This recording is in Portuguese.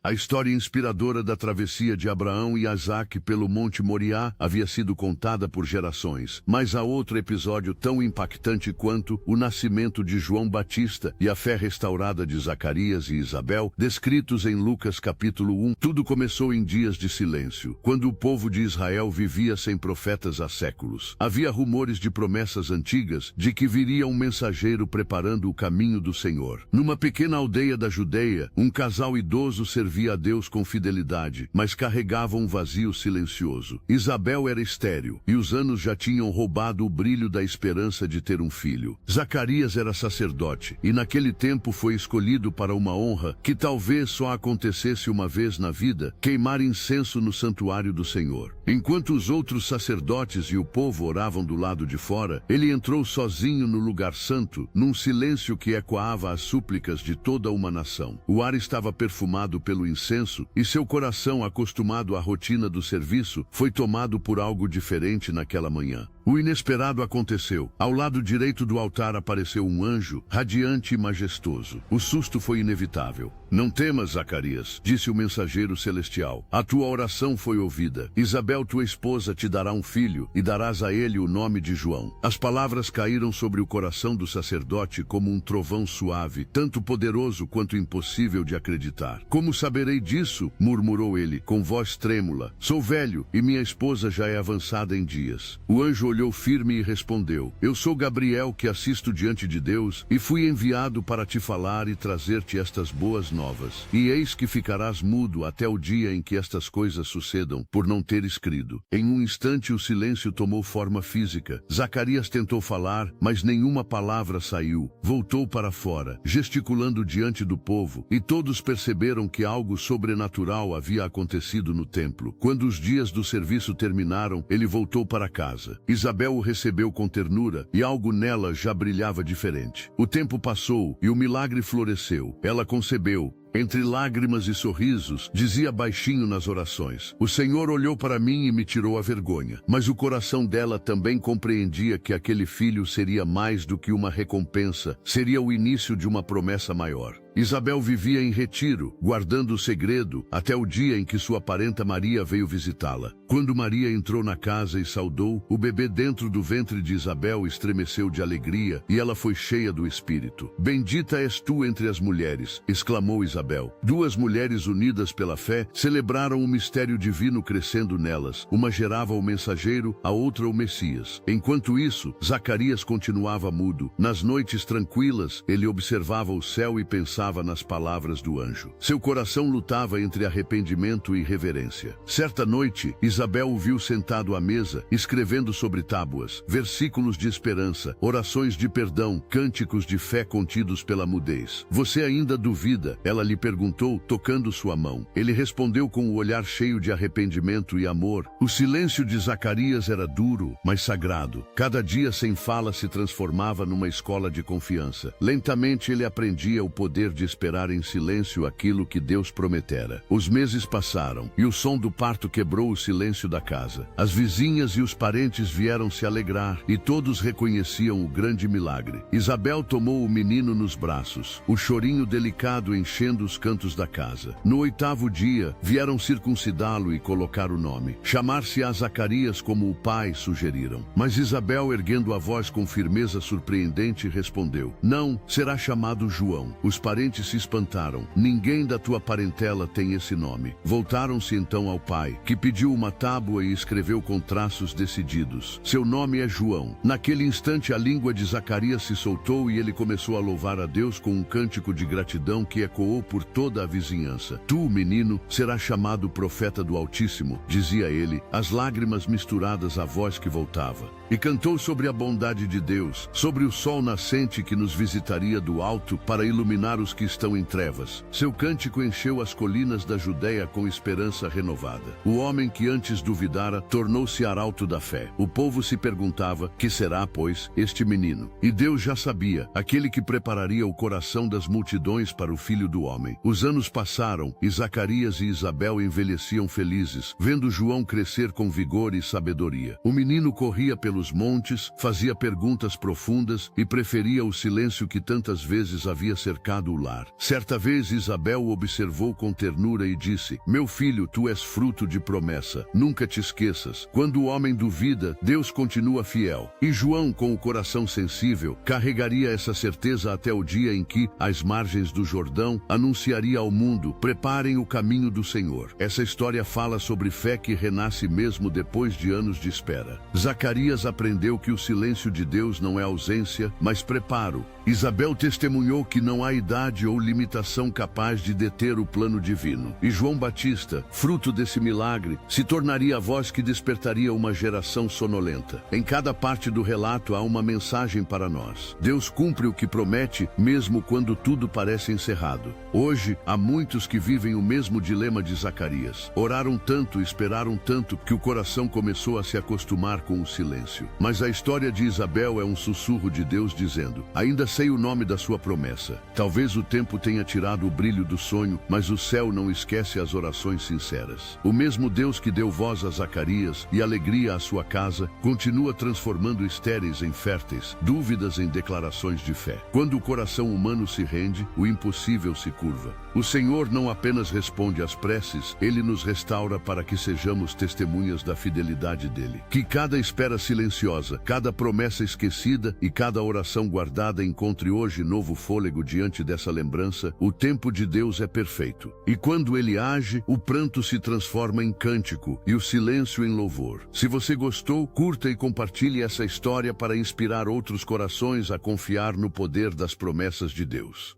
A história inspiradora da travessia de Abraão e Isaque pelo Monte Moriá havia sido contada por gerações, mas há outro episódio tão impactante quanto o nascimento de João Batista e a fé restaurada de Zacarias e Isabel, descritos em Lucas capítulo 1. Tudo começou em dias de silêncio, quando o povo de Israel vivia sem profetas há séculos. Havia rumores de promessas antigas de que viria um mensageiro preparando o caminho do Senhor. Numa pequena aldeia da Judeia, um casal idoso servia a Deus com fidelidade, mas carregava um vazio silencioso. Isabel era estéril, e os anos já tinham roubado o brilho da esperança de ter um filho. Zacarias era sacerdote, e naquele tempo foi escolhido para uma honra que talvez só acontecesse uma vez na vida: queimar incenso no santuário do Senhor. Enquanto os outros sacerdotes e o povo oravam do lado de fora, ele entrou sozinho no lugar santo, num silêncio que ecoava as súplicas de toda uma nação. O ar estava perfumado pelo incenso, e seu coração, acostumado à rotina do serviço, foi tomado por algo diferente naquela manhã. O inesperado aconteceu. Ao lado direito do altar apareceu um anjo, radiante e majestoso. O susto foi inevitável. "Não temas, Zacarias", disse o mensageiro celestial. "A tua oração foi ouvida. Isabel, tua esposa, te dará um filho, e darás a ele o nome de João." As palavras caíram sobre o coração do sacerdote como um trovão suave, tanto poderoso quanto impossível de acreditar. "Como saberei disso?", murmurou ele, com voz trêmula. "Sou velho, e minha esposa já é avançada em dias." O anjo olhou firme e respondeu: "Eu sou Gabriel, que assisto diante de Deus, e fui enviado para te falar e trazer-te estas boas novas. E eis que ficarás mudo até o dia em que estas coisas sucedam, por não teres crido." Em um instante o silêncio tomou forma física. Zacarias tentou falar, mas nenhuma palavra saiu. Voltou para fora, gesticulando diante do povo, e todos perceberam que algo sobrenatural havia acontecido no templo. Quando os dias do serviço terminaram, ele voltou para casa. Isabel o recebeu com ternura, e algo nela já brilhava diferente. O tempo passou, e o milagre floresceu. Ela concebeu. Entre lágrimas e sorrisos, dizia baixinho nas orações: "O Senhor olhou para mim e me tirou a vergonha." Mas o coração dela também compreendia que aquele filho seria mais do que uma recompensa, seria o início de uma promessa maior. Isabel vivia em retiro, guardando o segredo, até o dia em que sua parenta Maria veio visitá-la. Quando Maria entrou na casa e saudou, o bebê dentro do ventre de Isabel estremeceu de alegria, e ela foi cheia do Espírito. "Bendita és tu entre as mulheres", exclamou Isabel. Duas mulheres unidas pela fé celebraram o mistério divino crescendo nelas. Uma gerava o mensageiro, a outra o Messias. Enquanto isso, Zacarias continuava mudo. Nas noites tranquilas, ele observava o céu e pensava nas palavras do anjo. Seu coração lutava entre arrependimento e reverência. Certa noite, Isabel o viu sentado à mesa, escrevendo sobre tábuas, versículos de esperança, orações de perdão, cânticos de fé contidos pela mudez. "Você ainda duvida?", ela lhe perguntou, tocando sua mão. Ele respondeu com o olhar cheio de arrependimento e amor. O silêncio de Zacarias era duro, mas sagrado. Cada dia sem fala se transformava numa escola de confiança. Lentamente ele aprendia o poder de esperar em silêncio aquilo que Deus prometera. Os meses passaram, e o som do parto quebrou o silêncio da casa. As vizinhas e os parentes vieram se alegrar, e todos reconheciam o grande milagre. Isabel tomou o menino nos braços, o chorinho delicado enchendo os cantos da casa. No 8º dia, vieram circuncidá-lo e colocar o nome. Chamar-se-á Zacarias, como o pai sugeriram. Mas Isabel, erguendo a voz com firmeza surpreendente, respondeu: "Não, será chamado João." Os parentes se espantaram. "Ninguém da tua parentela tem esse nome." Voltaram-se então ao pai, que pediu uma tábua e escreveu com traços decididos: "Seu nome é João." Naquele instante a língua de Zacarias se soltou e ele começou a louvar a Deus com um cântico de gratidão que ecoou por toda a vizinhança. "Tu, menino, serás chamado profeta do Altíssimo", dizia ele, as lágrimas misturadas à voz que voltava. E cantou sobre a bondade de Deus, sobre o sol nascente que nos visitaria do alto para iluminar os que estão em trevas. Seu cântico encheu as colinas da Judéia com esperança renovada. O homem que antes duvidara tornou-se arauto da fé. O povo se perguntava: "Que será, pois, este menino?" E Deus já sabia, aquele que prepararia o coração das multidões para o Filho do Homem. Os anos passaram, e Zacarias e Isabel envelheciam felizes, vendo João crescer com vigor e sabedoria. O menino corria pelo pelos montes, fazia perguntas profundas e preferia o silêncio que tantas vezes havia cercado o lar. Certa vez Isabel o observou com ternura e disse: "Meu filho, tu és fruto de promessa. Nunca te esqueças. Quando o homem duvida, Deus continua fiel." E João, com o coração sensível, carregaria essa certeza até o dia em que, às margens do Jordão, anunciaria ao mundo: "Preparem o caminho do Senhor." Essa história fala sobre fé que renasce mesmo depois de anos de espera. Zacarias aprendeu que o silêncio de Deus não é ausência, mas preparo. Isabel testemunhou que não há idade ou limitação capaz de deter o plano divino. E João Batista, fruto desse milagre, se tornaria a voz que despertaria uma geração sonolenta. Em cada parte do relato há uma mensagem para nós. Deus cumpre o que promete, mesmo quando tudo parece encerrado. Hoje, há muitos que vivem o mesmo dilema de Zacarias. Oraram tanto, esperaram tanto, que o coração começou a se acostumar com o silêncio. Mas a história de Isabel é um sussurro de Deus dizendo: "Ainda sei o nome da sua promessa." Talvez o tempo tenha tirado o brilho do sonho, mas o céu não esquece as orações sinceras. O mesmo Deus que deu voz a Zacarias e alegria à sua casa, continua transformando estéreis em férteis, dúvidas em declarações de fé. Quando o coração humano se rende, o impossível se curva. O Senhor não apenas responde às preces, Ele nos restaura para que sejamos testemunhas da fidelidade dele. Que cada espera silenciosa, cada promessa esquecida e cada oração guardada encontre hoje novo fôlego diante dessa lembrança. O tempo de Deus é perfeito. E quando Ele age, o pranto se transforma em cântico e o silêncio em louvor. Se você gostou, curta e compartilhe essa história para inspirar outros corações a confiar no poder das promessas de Deus.